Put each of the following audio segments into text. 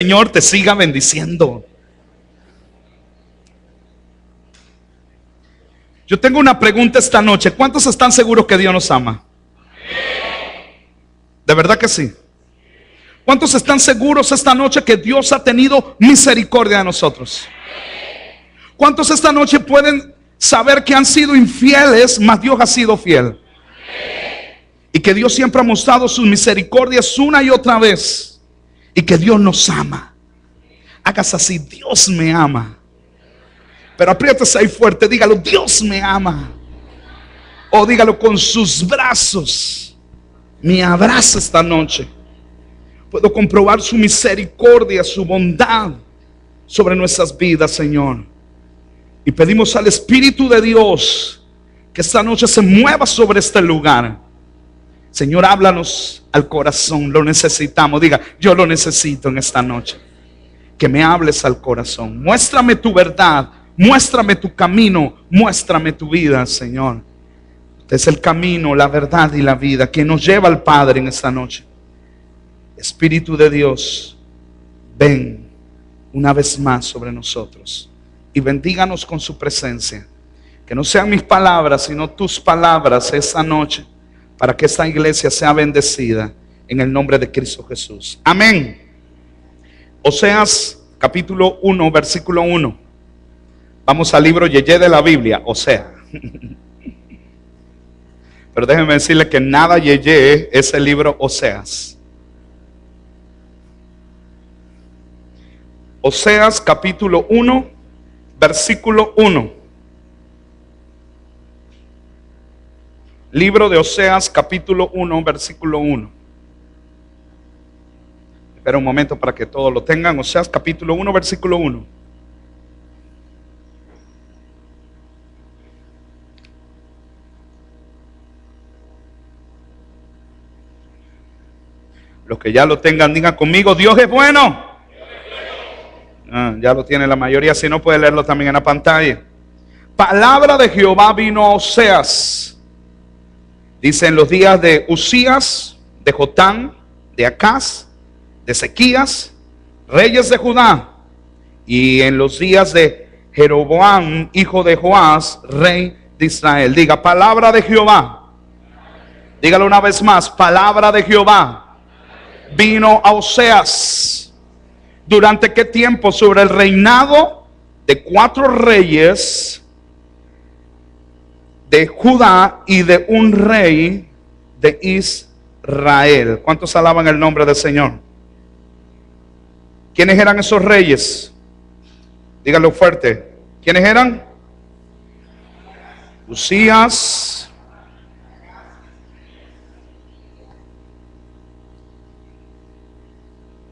Señor te siga bendiciendo. Yo tengo una pregunta esta noche. ¿Cuántos están seguros que Dios nos ama? ¿De verdad que sí? ¿Cuántos están seguros esta noche que Dios ha tenido misericordia de nosotros? ¿Cuántos esta noche pueden saber que han sido infieles, mas Dios ha sido fiel? Y que Dios siempre ha mostrado sus misericordias una y otra vez. Y que Dios nos ama. Hagas así: Dios me ama. Pero apriétese ahí fuerte, dígalo: Dios me ama. O dígalo: con sus brazos me abraza esta noche. Puedo comprobar su misericordia, su bondad sobre nuestras vidas, Señor. Y pedimos al Espíritu de Dios que esta noche se mueva sobre este lugar. Señor, háblanos al corazón, lo necesitamos. Diga: yo lo necesito en esta noche. Que me hables al corazón. Muéstrame tu verdad, muéstrame tu camino, muéstrame tu vida, Señor. Este es el camino, la verdad y la vida que nos lleva al Padre en esta noche. Espíritu de Dios, ven una vez más sobre nosotros y bendíganos con su presencia. Que no sean mis palabras, sino tus palabras esta noche, para que esta iglesia sea bendecida en el nombre de Cristo Jesús. Amén. Oseas capítulo 1, versículo 1. Vamos al libro Yeye de la Biblia, Osea. Pero déjenme decirle que nada Yeye es el libro Oseas. Oseas capítulo 1, versículo 1. Libro de Oseas capítulo 1, versículo 1. Espera un momento para que todos lo tengan. Oseas capítulo 1, versículo 1. Los que ya lo tengan, digan conmigo: Dios es bueno. Ya lo tiene la mayoría, si no puede leerlo también en la pantalla. Palabra de Jehová vino a Oseas. Dice: en los días de Usías, de Jotán, de Acaz, de Ezequías, reyes de Judá, y en los días de Jeroboam, hijo de Joás, rey de Israel. Diga: palabra de Jehová. Dígalo una vez más: palabra de Jehová vino a Oseas. ¿Durante qué tiempo? Sobre el reinado de 4 reyes de Judá y de un rey de Israel. ¿Cuántos alaban el nombre del Señor? ¿Quiénes eran esos reyes? Díganlo fuerte. ¿Quiénes eran? Usías,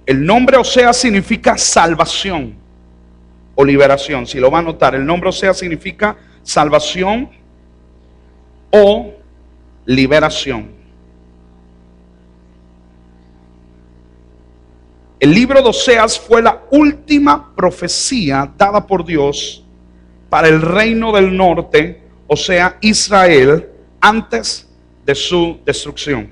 el nombre Oseas significa salvación o liberación. Si lo va a notar, el nombre Oseas significa salvación o liberación. El libro de Oseas fue la última profecía dada por Dios para el reino del norte, o sea, Israel, antes de su destrucción.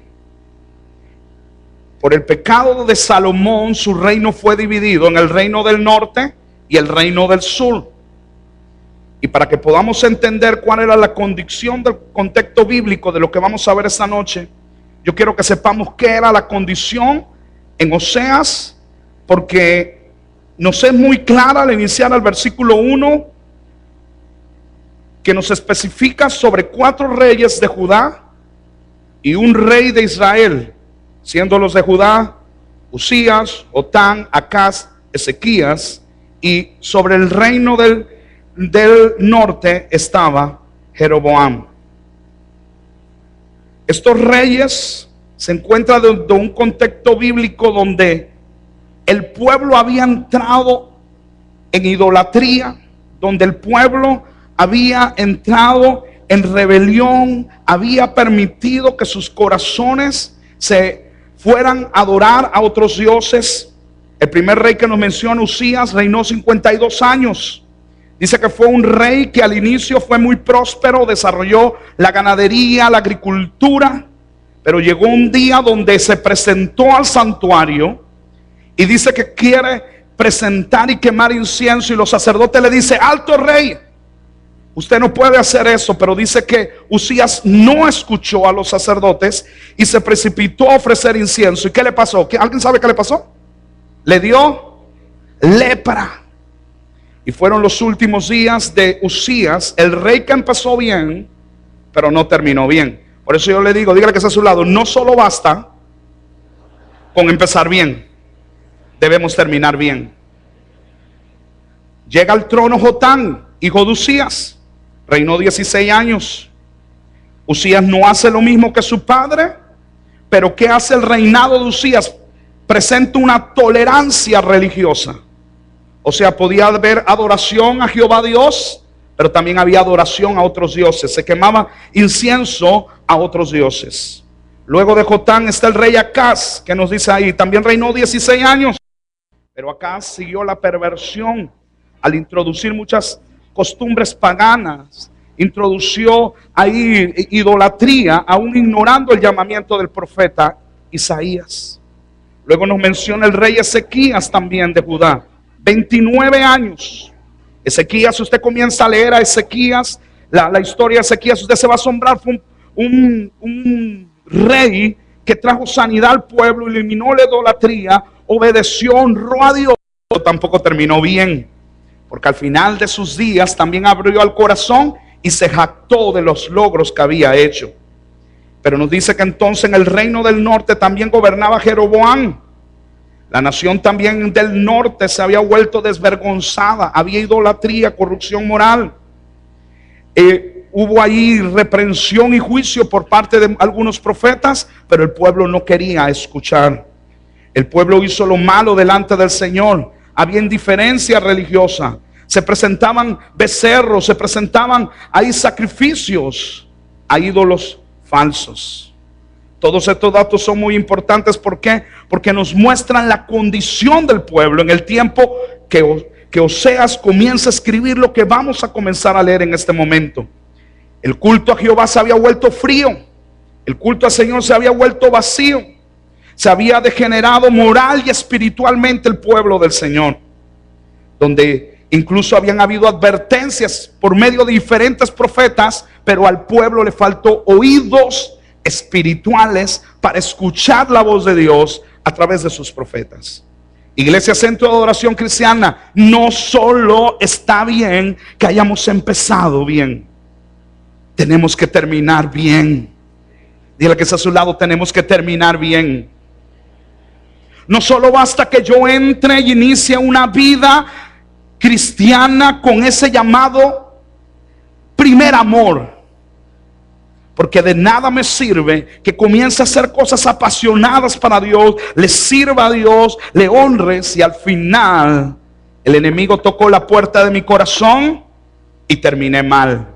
Por el pecado de Salomón, su reino fue dividido en el reino del norte y el reino del sur. Y para que podamos entender cuál era la condición del contexto bíblico de lo que vamos a ver esta noche, yo quiero que sepamos qué era la condición en Oseas, porque nos es muy clara al iniciar el versículo 1, que nos especifica sobre 4 reyes de Judá y un rey de Israel, siendo los de Judá Usías, Jotán, Acaz, Ezequías, y sobre el reino del norte estaba Jeroboam. Estos reyes se encuentran dentro de un contexto bíblico donde el pueblo había entrado en idolatría, donde el pueblo había entrado en rebelión, había permitido que sus corazones se fueran a adorar a otros dioses. El primer rey que nos menciona, Usías, reinó 52 años. Dice que fue un rey que al inicio fue muy próspero, desarrolló la ganadería, la agricultura, pero llegó un día donde se presentó al santuario y dice que quiere presentar y quemar incienso, y los sacerdotes le dicen: alto rey, usted no puede hacer eso. Pero dice que Uzías no escuchó a los sacerdotes y se precipitó a ofrecer incienso. ¿Y qué le pasó? ¿Alguien sabe qué le pasó? Le dio lepra. Y fueron los últimos días de Uzías, el rey, que empezó bien, pero no terminó bien. Por eso yo le digo, dígale que está a su lado, no solo basta con empezar bien, debemos terminar bien. Llega al trono Jotán, hijo de Uzías, reinó 16 años. Uzías no hace lo mismo que su padre, pero ¿qué hace el reinado de Uzías? Presenta una tolerancia religiosa. O sea, podía haber adoración a Jehová Dios, pero también había adoración a otros dioses. Se quemaba incienso a otros dioses. Luego de Jotán está el rey Acaz, que nos dice ahí, también reinó 16 años. Pero Acaz siguió la perversión al introducir muchas costumbres paganas. Introdució ahí idolatría, aún ignorando el llamamiento del profeta Isaías. Luego nos menciona el rey Ezequías también de Judá. 29 años. Ezequías, usted comienza a leer a Ezequías, la historia de Ezequías, usted se va a asombrar. Fue un rey que trajo sanidad al pueblo, eliminó la idolatría, obedeció, honró a Dios. Pero tampoco terminó bien, porque al final de sus días también abrió el corazón y se jactó de los logros que había hecho. Pero nos dice que entonces en el reino del norte también gobernaba Jeroboam. La nación también del norte se había vuelto desvergonzada. Había idolatría, corrupción moral. Hubo ahí reprensión y juicio por parte de algunos profetas, pero el pueblo no quería escuchar. El pueblo hizo lo malo delante del Señor. Había indiferencia religiosa. Se presentaban becerros, se presentaban ahí sacrificios a ídolos falsos. Todos estos datos son muy importantes. ¿Por qué? Porque nos muestran la condición del pueblo en el tiempo que Oseas comienza a escribir lo que vamos a comenzar a leer en este momento. El culto a Jehová se había vuelto frío. El culto al Señor se había vuelto vacío. Se había degenerado moral y espiritualmente el pueblo del Señor. Donde incluso habían habido advertencias por medio de diferentes profetas, pero al pueblo le faltó oídos espirituales para escuchar la voz de Dios a través de sus profetas. Iglesia Centro de Adoración Cristiana, no solo está bien que hayamos empezado bien, tenemos que terminar bien. Dile que está a su lado, tenemos que terminar bien. No solo basta que yo entre y inicie una vida cristiana con ese llamado primer amor, porque de nada me sirve que comience a hacer cosas apasionadas para Dios, le sirva a Dios, le honres, y al final el enemigo tocó la puerta de mi corazón y terminé mal.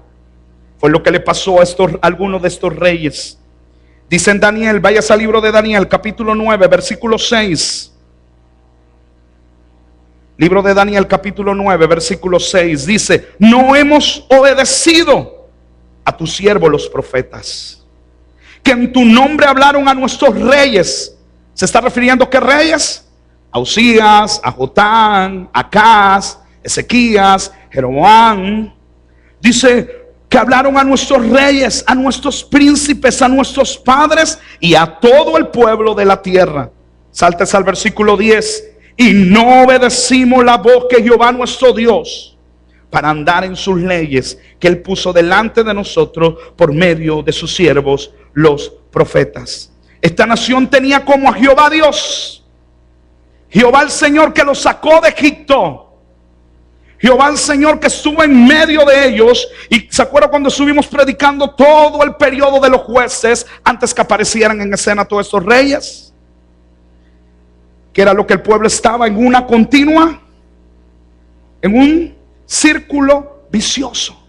Fue lo que le pasó a algunos de estos reyes. Dice en Daniel, vayas al libro de Daniel, capítulo 9, versículo 6. Libro de Daniel, capítulo 9, versículo 6. Dice: no hemos obedecido a tus siervos los profetas, que en tu nombre hablaron a nuestros reyes. ¿Se está refiriendo a qué reyes? A Uzías, a Jotán, a Acaz, Ezequías, Jeroboam. Dice que hablaron a nuestros reyes, a nuestros príncipes, a nuestros padres y a todo el pueblo de la tierra. Saltes al versículo 10. Y no obedecimos la voz que Jehová nuestro Dios, para andar en sus leyes que Él puso delante de nosotros por medio de sus siervos los profetas. Esta nación tenía como a Jehová Dios, Jehová el Señor que los sacó de Egipto, Jehová el Señor que estuvo en medio de ellos. Y se acuerda cuando estuvimos predicando todo el periodo de los jueces, antes que aparecieran en escena todos estos reyes, que era lo que el pueblo estaba en una continua, en un círculo vicioso.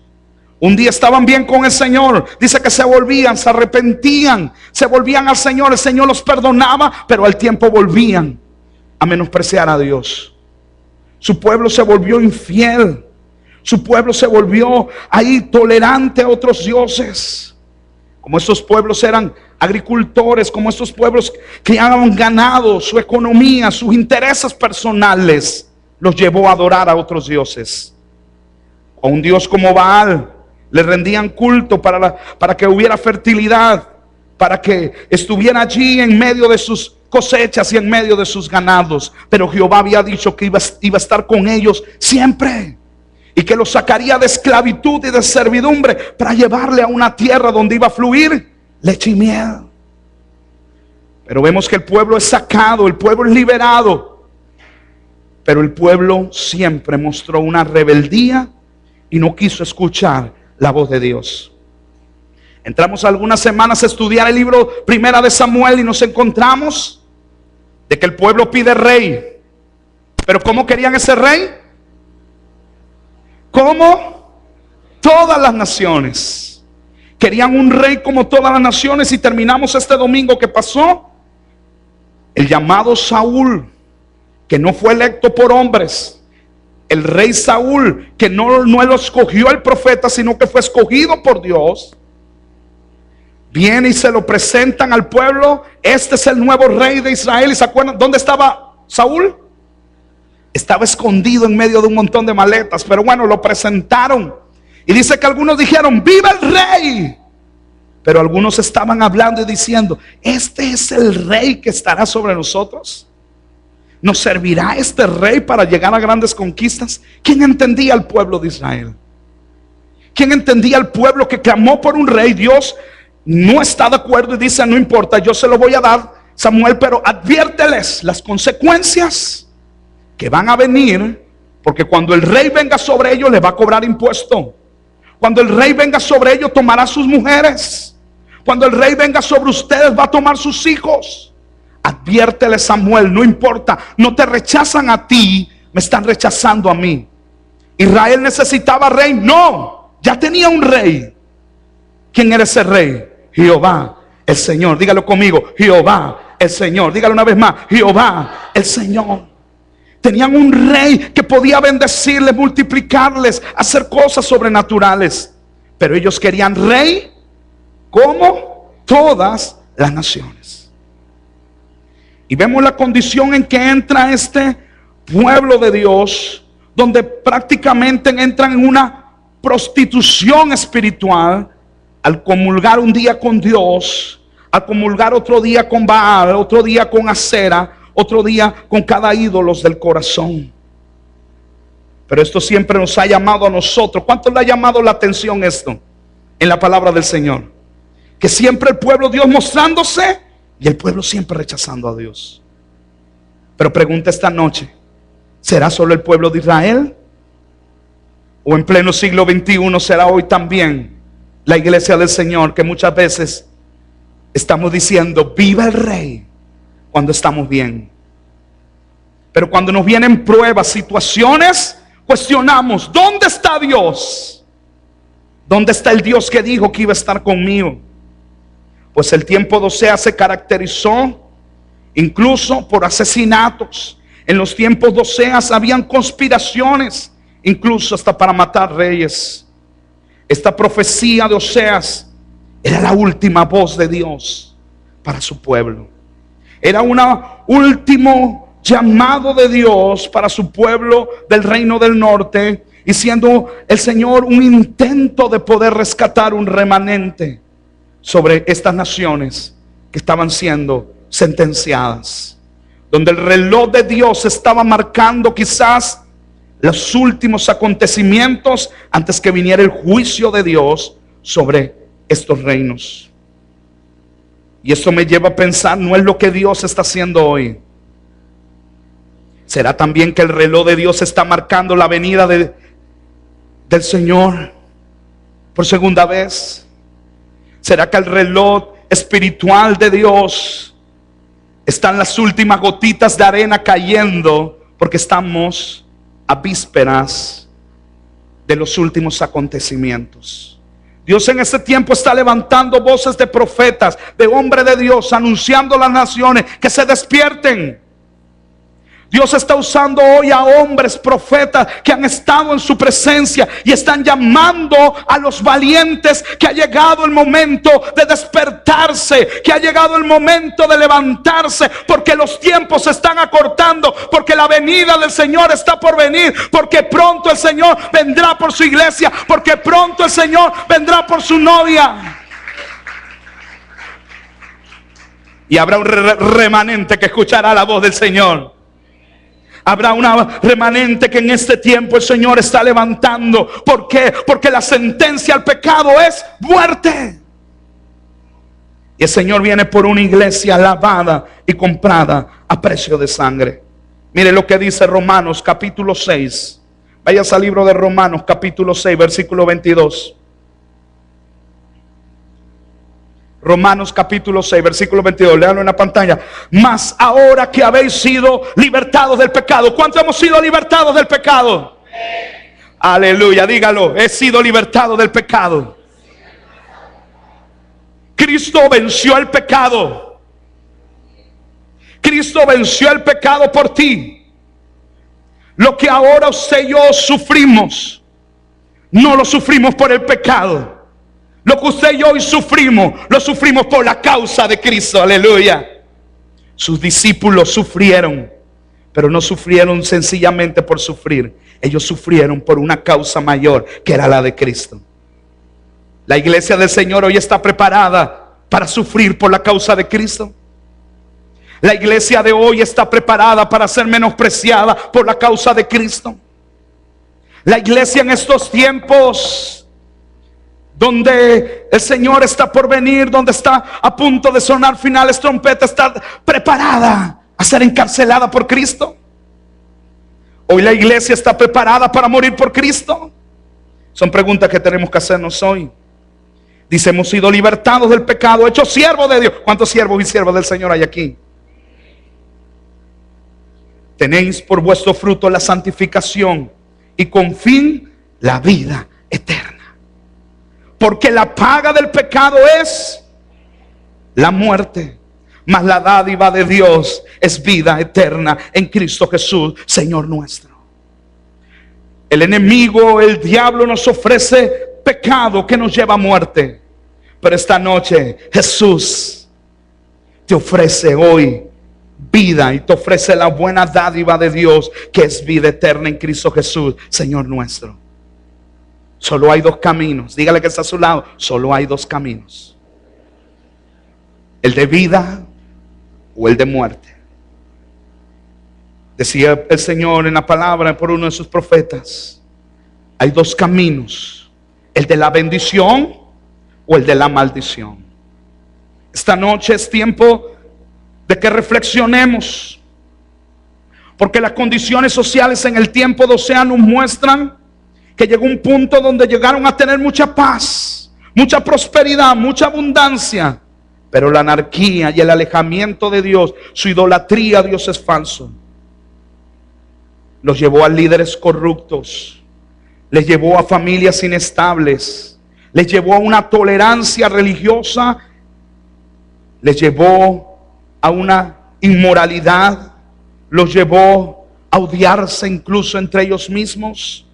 Un día estaban bien con el Señor, dice que se volvían, se arrepentían, se volvían al Señor, el Señor los perdonaba, pero al tiempo volvían a menospreciar a Dios. Su pueblo se volvió infiel, su pueblo se volvió ahí tolerante a otros dioses. Como estos pueblos eran agricultores, como estos pueblos criaban ganado, su economía, sus intereses personales los llevó a adorar a otros dioses. A un dios como Baal le rendían culto para que hubiera fertilidad, para que estuviera allí en medio de sus cosechas y en medio de sus ganados. Pero Jehová había dicho que iba a estar con ellos siempre, y que los sacaría de esclavitud y de servidumbre para llevarle a una tierra donde iba a fluir leche y miel. Pero vemos que el pueblo es sacado, el pueblo es liberado, pero el pueblo siempre mostró una rebeldía y no quiso escuchar la voz de Dios. Entramos algunas semanas a estudiar el libro Primera de Samuel y nos encontramos de que el pueblo pide rey. Pero ¿cómo querían ese rey? Como todas las naciones. Querían un rey como todas las naciones, y terminamos este domingo que pasó. El llamado Saúl, que no fue electo por hombres. El rey Saúl, que no lo escogió el profeta, sino que fue escogido por Dios. Viene y se lo presentan al pueblo. Este es el nuevo rey de Israel. ¿Y se acuerdan dónde estaba Saúl? Estaba escondido en medio de un montón de maletas. Pero bueno, lo presentaron. Y dice que algunos dijeron: ¡viva el rey! Pero algunos estaban hablando y diciendo: ¿este es el rey que estará sobre nosotros? ¿Nos servirá este rey para llegar a grandes conquistas? ¿Quién entendía al pueblo de Israel? ¿Quién entendía al pueblo que clamó por un rey? Dios no está de acuerdo y dice: no importa, yo se lo voy a dar, Samuel, pero adviérteles las consecuencias que van a venir, porque cuando el rey venga sobre ellos les va a cobrar impuesto. Cuando el rey venga sobre ellos tomará sus mujeres. Cuando el rey venga sobre ustedes va a tomar sus hijos. Adviértele, Samuel, no importa, no te rechazan a ti, me están rechazando a mí. Israel necesitaba rey, no, ya tenía un rey. ¿Quién era ese rey? Jehová, el Señor. Dígalo conmigo: Jehová, el Señor. Dígalo una vez más: Jehová, el Señor. Tenían un rey que podía bendecirles, multiplicarles, hacer cosas sobrenaturales. Pero ellos querían rey como todas las naciones. Y vemos la condición en que entra este pueblo de Dios, donde prácticamente entran en una prostitución espiritual, al comulgar un día con Dios, al comulgar otro día con Baal, otro día con Acera, otro día con cada ídolo del corazón. Pero esto siempre nos ha llamado a nosotros. ¿Cuánto le ha llamado la atención esto en la palabra del Señor? Que siempre el pueblo, Dios mostrándose, y el pueblo siempre rechazando a Dios. Pero pregunta esta noche: ¿será solo el pueblo de Israel? ¿O en pleno siglo XXI será hoy también la iglesia del Señor, que muchas veces estamos diciendo viva el rey cuando estamos bien? Pero cuando nos vienen pruebas, situaciones, cuestionamos: ¿dónde está Dios? ¿Dónde está el Dios que dijo que iba a estar conmigo? Pues el tiempo de Oseas se caracterizó incluso por asesinatos. En los tiempos de Oseas habían conspiraciones, incluso hasta para matar reyes. Esta profecía de Oseas era la última voz de Dios para su pueblo. Era un último llamado de Dios para su pueblo del reino del norte, y siendo el Señor un intento de poder rescatar un remanente sobre estas naciones que estaban siendo sentenciadas, donde el reloj de Dios estaba marcando quizás los últimos acontecimientos antes que viniera el juicio de Dios sobre estos reinos. Y esto me lleva a pensar: ¿no es lo que Dios está haciendo hoy? ¿Será también que el reloj de Dios está marcando la venida del Señor por segunda vez? ¿Será que el reloj espiritual de Dios están las últimas gotitas de arena cayendo, porque estamos a vísperas de los últimos acontecimientos? Dios en este tiempo está levantando voces de profetas, de hombres de Dios, anunciando a las naciones que se despierten. Dios está usando hoy a hombres, profetas, que han estado en su presencia y están llamando a los valientes, que ha llegado el momento de despertarse, que ha llegado el momento de levantarse, porque los tiempos se están acortando, porque la venida del Señor está por venir, porque pronto el Señor vendrá por su iglesia, porque pronto el Señor vendrá por su novia. Y habrá un remanente que escuchará la voz del Señor. Habrá una remanente que en este tiempo el Señor está levantando. ¿Por qué? Porque la sentencia al pecado es muerte. Y el Señor viene por una iglesia lavada y comprada a precio de sangre. Mire lo que dice Romanos capítulo 6. Vayas al libro de Romanos capítulo 6, versículo 22. Romanos capítulo 6, versículo 22. Léanlo en la pantalla. Mas ahora que habéis sido libertados del pecado. ¿Cuántos hemos sido libertados del pecado? Aleluya, dígalo. He sido libertado del pecado. Cristo venció el pecado. Cristo venció el pecado por ti. Lo que ahora usted y yo sufrimos, no lo sufrimos por el pecado. Lo que usted y yo hoy sufrimos, lo sufrimos por la causa de Cristo. Aleluya. Sus discípulos sufrieron, pero no sufrieron sencillamente por sufrir. Ellos sufrieron por una causa mayor, que era la de Cristo. La iglesia del Señor hoy está preparada para sufrir por la causa de Cristo. La iglesia de hoy está preparada para ser menospreciada por la causa de Cristo. La iglesia en estos tiempos donde el Señor está por venir, donde está a punto de sonar finales trompetas, está preparada a ser encarcelada por Cristo. Hoy la iglesia está preparada para morir por Cristo. Son preguntas que tenemos que hacernos hoy. Dice, hemos sido libertados del pecado, hechos siervos de Dios. ¿Cuántos siervos y siervas del Señor hay aquí? Tenéis por vuestro fruto la santificación y con fin la vida eterna. Porque la paga del pecado es la muerte, mas la dádiva de Dios es vida eterna en Cristo Jesús, Señor nuestro. El enemigo, el diablo, nos ofrece pecado que nos lleva a muerte. Pero esta noche Jesús te ofrece hoy vida y te ofrece la buena dádiva de Dios, que es vida eterna en Cristo Jesús, Señor nuestro. Solo hay dos caminos. Dígale que está a su lado. Solo hay dos caminos: el de vida o el de muerte. Decía el Señor en la palabra por uno de sus profetas: hay dos caminos, el de la bendición o el de la maldición. Esta noche es tiempo de que reflexionemos, porque las condiciones sociales en el tiempo de Osea nos muestran que llegó un punto donde llegaron a tener mucha paz, mucha prosperidad, mucha abundancia. Pero la anarquía y el alejamiento de Dios, su idolatría a Dios es falso, los llevó a líderes corruptos, les llevó a familias inestables, les llevó a una tolerancia religiosa, les llevó a una inmoralidad, los llevó a odiarse incluso entre ellos mismos.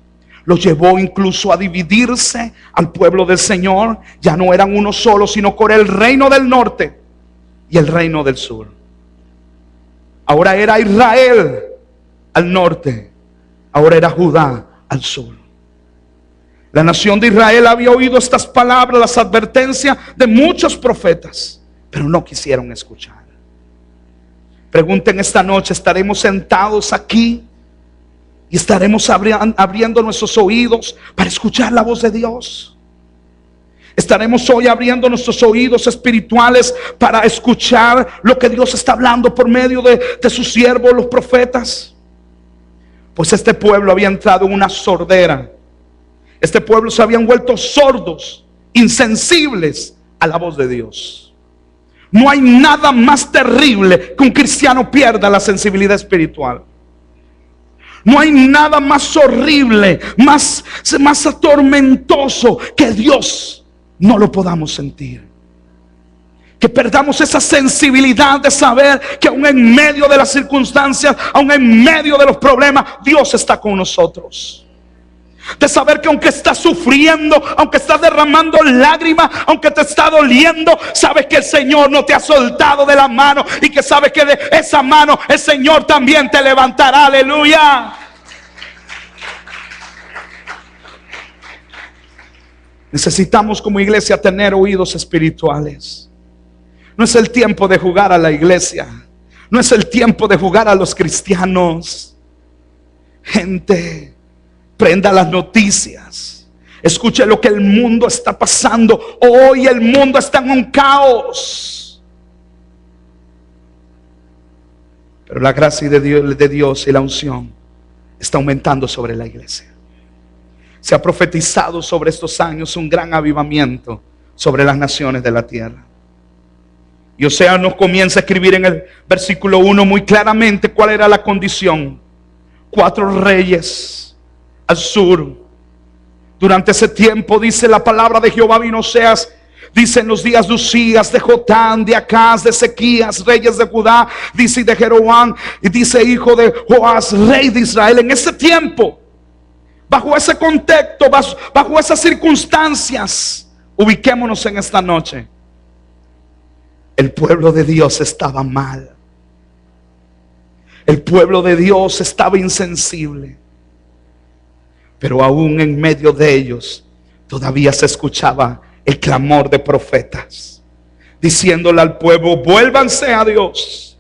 Los llevó incluso a dividirse al pueblo del Señor. Ya no eran uno solo, sino con el reino del norte y el reino del sur. Ahora era Israel al norte, ahora era Judá al sur. La nación de Israel había oído estas palabras, las advertencias de muchos profetas, pero no quisieron escuchar. Pregunten esta noche: ¿estaremos sentados aquí y estaremos abriendo nuestros oídos para escuchar la voz de Dios? ¿Estaremos hoy abriendo nuestros oídos espirituales para escuchar lo que Dios está hablando por medio de sus siervos, los profetas? Pues este pueblo había entrado en una sordera. Este pueblo se habían vuelto sordos, insensibles a la voz de Dios. No hay nada más terrible que un cristiano pierda la sensibilidad espiritual. No hay nada más horrible, más atormentoso que Dios no lo podamos sentir. Que perdamos esa sensibilidad de saber que aún en medio de las circunstancias, aún en medio de los problemas, Dios está con nosotros. De saber que aunque estás sufriendo, aunque estás derramando lágrimas, aunque te está doliendo, sabes que el Señor no te ha soltado de la mano, y que sabes que de esa mano el Señor también te levantará. Aleluya. Necesitamos como iglesia tener oídos espirituales. No es el tiempo de jugar a la iglesia. No es el tiempo de jugar a los cristianos. Gente, prenda las noticias. Escuche lo que el mundo está pasando. Hoy el mundo está en un caos. Pero la gracia de Dios y la unción está aumentando sobre la iglesia. Se ha profetizado sobre estos años un gran avivamiento sobre las naciones de la tierra. Y Oseas nos comienza a escribir en el versículo 1 muy claramente cuál era la condición. 4 reyes al sur. Durante ese tiempo, dice la palabra de Jehová, vino Oseas, dice en los días de Usías, de Jotán, de Acaz, de Ezequías, reyes de Judá, dice, y de Jeroboam, y dice hijo de Joás, rey de Israel. En ese tiempo, bajo ese contexto, bajo esas circunstancias, ubiquémonos en esta noche. El pueblo de Dios estaba mal. El pueblo de Dios estaba insensible. Pero aún en medio de ellos todavía se escuchaba el clamor de profetas, diciéndole al pueblo: vuélvanse a Dios,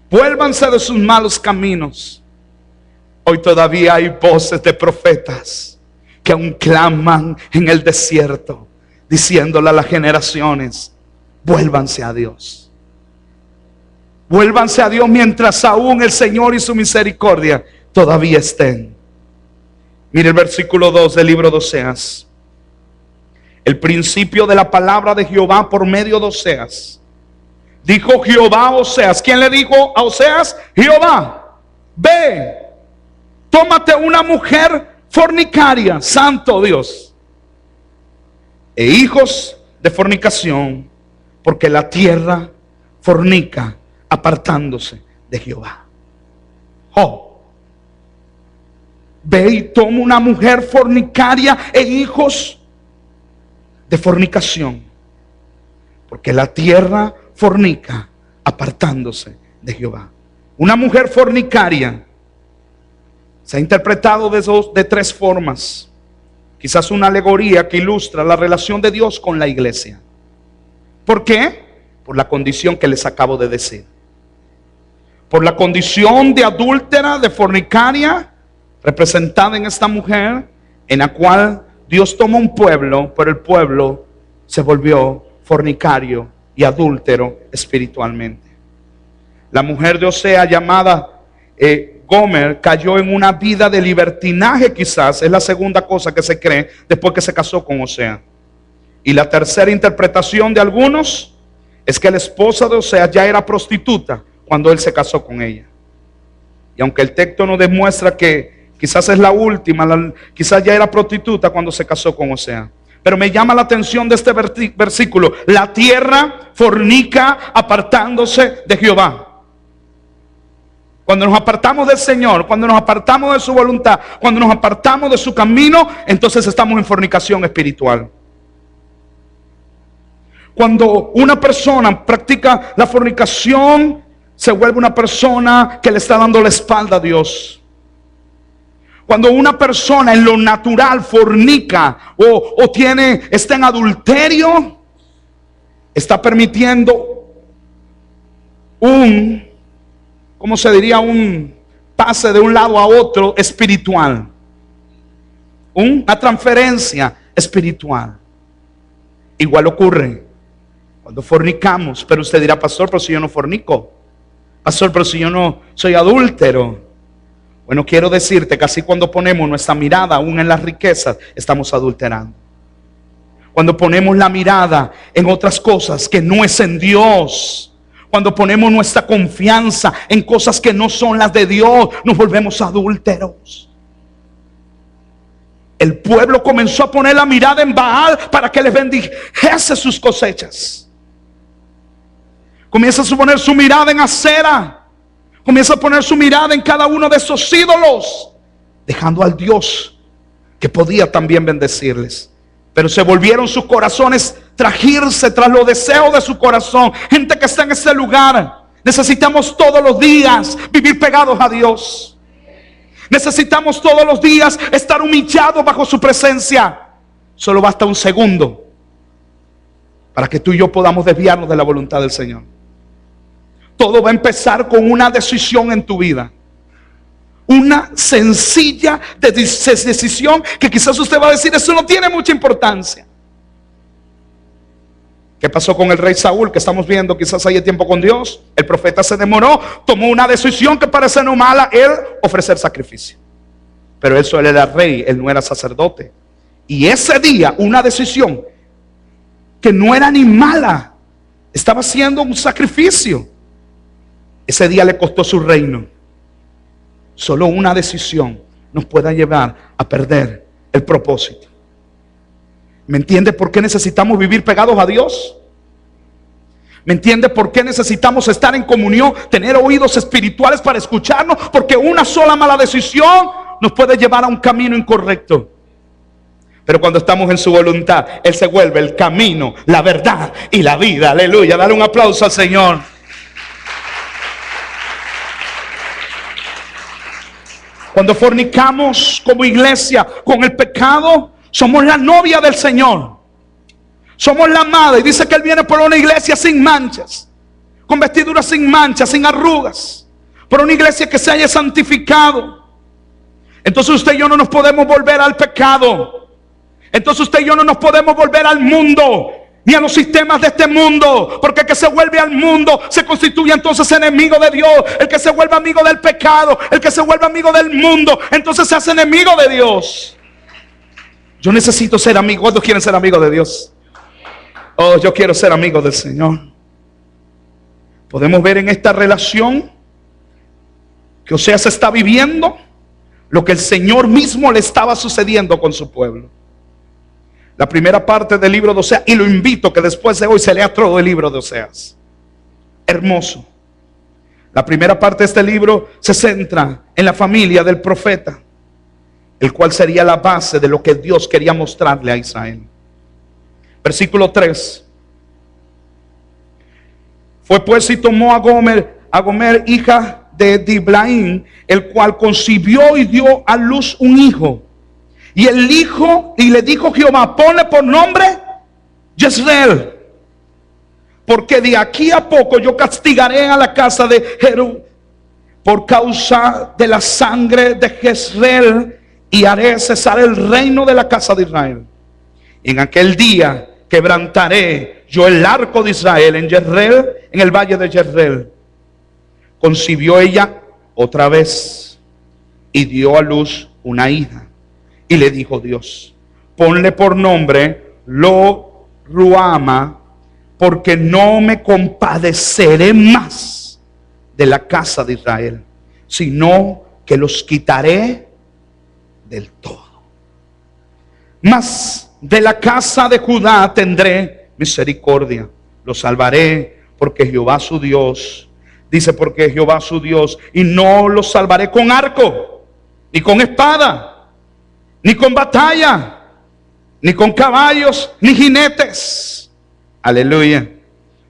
vuélvanse de sus malos caminos. Hoy todavía hay voces de profetas que aún claman en el desierto, diciéndole a las generaciones: vuélvanse a Dios. Vuélvanse a Dios mientras aún el Señor y su misericordia todavía estén. Mire el versículo 2 del libro de Oseas. El principio de la palabra de Jehová por medio de Oseas. Dijo Jehová a Oseas. ¿Quién le dijo a Oseas? Jehová. Ve, tómate una mujer fornicaria, santo Dios, e hijos de fornicación, porque la tierra fornica, apartándose de Jehová. Oh. Ve y toma una mujer fornicaria e hijos de fornicación, porque la tierra fornica, apartándose de Jehová. Una mujer fornicaria se ha interpretado de 3 formas. Quizás una alegoría que ilustra la relación de Dios con la iglesia. ¿Por qué? Por la condición que les acabo de decir. Por la condición de adúltera, de fornicaria, representada en esta mujer, en la cual Dios tomó un pueblo, pero el pueblo se volvió fornicario y adúltero espiritualmente. La mujer de Oseas, llamada Gomer, cayó en una vida de libertinaje. Quizás es la segunda cosa que se cree después que se casó con Oseas. Y la tercera interpretación de algunos es que la esposa de Oseas ya era prostituta cuando él se casó con ella. Y aunque el texto nos demuestra que quizás es la última, quizás ya era prostituta cuando se casó con Oseas. Pero me llama la atención de este versículo: la tierra fornica, apartándose de Jehová. Cuando nos apartamos del Señor, cuando nos apartamos de su voluntad, cuando nos apartamos de su camino, entonces estamos en fornicación espiritual. Cuando una persona practica la fornicación, se vuelve una persona que le está dando la espalda a Dios. Cuando una persona en lo natural fornica o está en adulterio, está permitiendo un pase de un lado a otro espiritual. Una transferencia espiritual. Igual ocurre cuando fornicamos. Pero usted dirá: pastor, pero si yo no fornico. Pastor, pero si yo no soy adúltero. Bueno, quiero decirte que así cuando ponemos nuestra mirada aún en las riquezas, estamos adulterando. Cuando ponemos la mirada en otras cosas que no es en Dios, cuando ponemos nuestra confianza en cosas que no son las de Dios, nos volvemos adúlteros. El pueblo comenzó a poner la mirada en Baal para que les bendijese sus cosechas. Comienza a poner su mirada en Acera. Comienza a poner su mirada en cada uno de esos ídolos, dejando al Dios que podía también bendecirles. Pero se volvieron sus corazones trajirse tras los deseos de su corazón. Gente que está en ese lugar, necesitamos todos los días vivir pegados a Dios. Necesitamos todos los días estar humillados bajo su presencia. Solo basta un segundo para que tú y yo podamos desviarnos de la voluntad del Señor. Todo va a empezar con una decisión en tu vida. Una sencilla decisión que quizás usted va a decir, eso no tiene mucha importancia. ¿Qué pasó con el rey Saúl que estamos viendo quizás haya tiempo con Dios? El profeta se demoró, tomó una decisión que parece no mala, él ofrecer sacrificio. Pero él era rey, él no era sacerdote. Y ese día una decisión que no era ni mala, estaba haciendo un sacrificio. Ese día le costó su reino. Solo una decisión nos puede llevar a perder el propósito. ¿Me entiende por qué necesitamos vivir pegados a Dios? ¿Me entiende por qué necesitamos estar en comunión, tener oídos espirituales para escucharnos? Porque una sola mala decisión nos puede llevar a un camino incorrecto. Pero cuando estamos en su voluntad, Él se vuelve el camino, la verdad y la vida. Aleluya, dale un aplauso al Señor. Cuando fornicamos como iglesia con el pecado, somos la novia del Señor. Somos la amada. Y dice que Él viene por una iglesia sin manchas, con vestiduras sin manchas, sin arrugas, por una iglesia que se haya santificado. Entonces usted y yo no nos podemos volver al pecado. Entonces usted y yo no nos podemos volver al mundo, ni a los sistemas de este mundo. Porque el que se vuelve al mundo se constituye entonces enemigo de Dios. El que se vuelve amigo del pecado, el que se vuelve amigo del mundo, entonces se hace enemigo de Dios. Yo necesito ser amigo. ¿Cuántos quieren ser amigos de Dios? Oh, yo quiero ser amigo del Señor. Podemos ver en esta relación que Oseas está viviendo lo que el Señor mismo le estaba sucediendo con su pueblo. La primera parte del libro de Oseas, y lo invito que después de hoy se lea todo el libro de Oseas. Hermoso. La primera parte de este libro se centra en la familia del profeta, el cual sería la base de lo que Dios quería mostrarle a Israel. Versículo 3. Fue pues y tomó a Gomer, hija de Diblaim, el cual concibió y dio a luz un hijo. Y el hijo, y le dijo Jehová, ponle por nombre Jezreel, porque de aquí a poco yo castigaré a la casa de Jehú por causa de la sangre de Jezreel, y haré cesar el reino de la casa de Israel. En aquel día quebrantaré yo el arco de Israel en Jezreel, en el valle de Jezreel. Concibió ella otra vez y dio a luz una hija. Y le dijo Dios, ponle por nombre Lo Ruama, porque no me compadeceré más de la casa de Israel, sino que los quitaré del todo. Mas de la casa de Judá tendré misericordia, los salvaré, porque Jehová su Dios, dice, porque Jehová su Dios, y no los salvaré con arco, ni con espada, ni con batalla, ni con caballos, ni jinetes. Aleluya.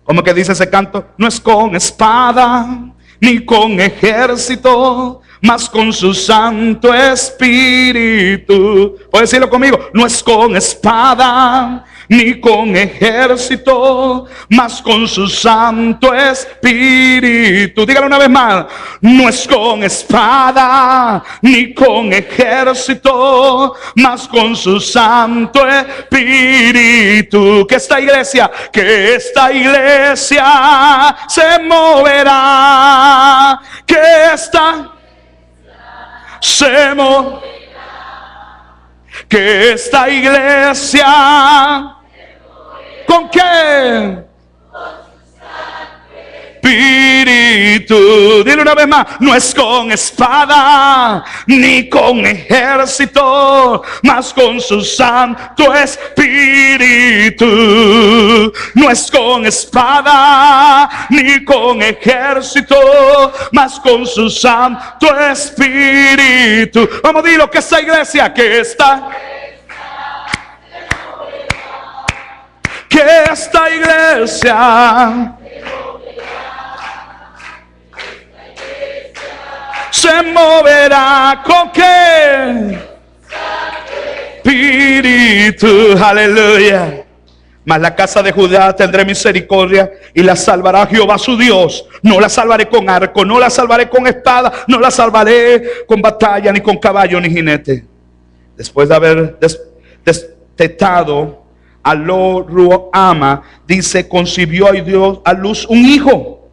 ¿Cómo que dice ese canto? No es con espada, ni con ejército, mas con su Santo Espíritu. ¿Puede decirlo conmigo? No es con espada, ni con ejército, mas con su Santo Espíritu. Dígalo una vez más. No es con espada, ni con ejército, mas con su Santo Espíritu. Que esta iglesia se moverá. Que esta se moverá. Que esta iglesia, ¿con qué? Espíritu. espíritu. Dile una vez más, no es con espada ni con ejército, mas con su Santo Espíritu. No es con espada ni con ejército, mas con su Santo Espíritu. Vamos a decirlo, que esta iglesia, que esta iglesia se moverá con qué espíritu. Aleluya. Mas la casa de Judá tendré misericordia y la salvará Jehová su Dios. No la salvaré con arco, no la salvaré con espada, no la salvaré con batalla, ni con caballo, ni jinete. Después de haber destetado a Lo-ruhama, dice, concibió Dios a luz un hijo.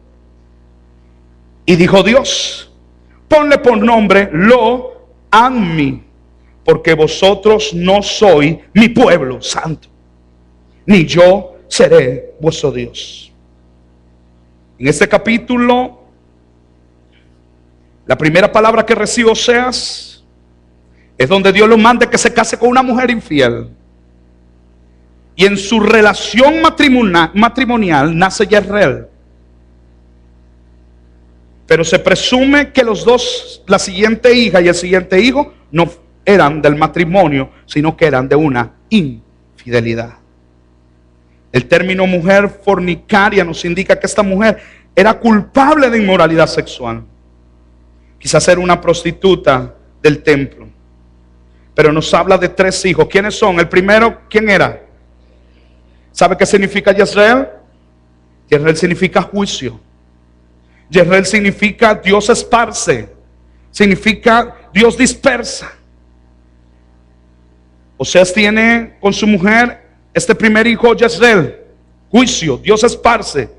Y dijo Dios, ponle por nombre Lo-ammi, porque vosotros no sois mi pueblo santo, ni yo seré vuestro Dios. En este capítulo, la primera palabra que recibe Oseas es donde Dios lo manda que se case con una mujer infiel. Y en su relación matrimonial nace Jezreel. Pero se presume que los dos, la siguiente hija y el siguiente hijo, no eran del matrimonio, sino que eran de una infidelidad. El término mujer fornicaria nos indica que esta mujer era culpable de inmoralidad sexual. Quizás era una prostituta del templo. Pero nos habla de 3 hijos. ¿Quiénes son? El primero, ¿quién era? ¿Sabe qué significa Jezreel? Jezreel significa juicio. Jezreel significa Dios esparce. Significa Dios dispersa. Oseas tiene con su mujer este primer hijo, Jezreel. Juicio, Dios esparce.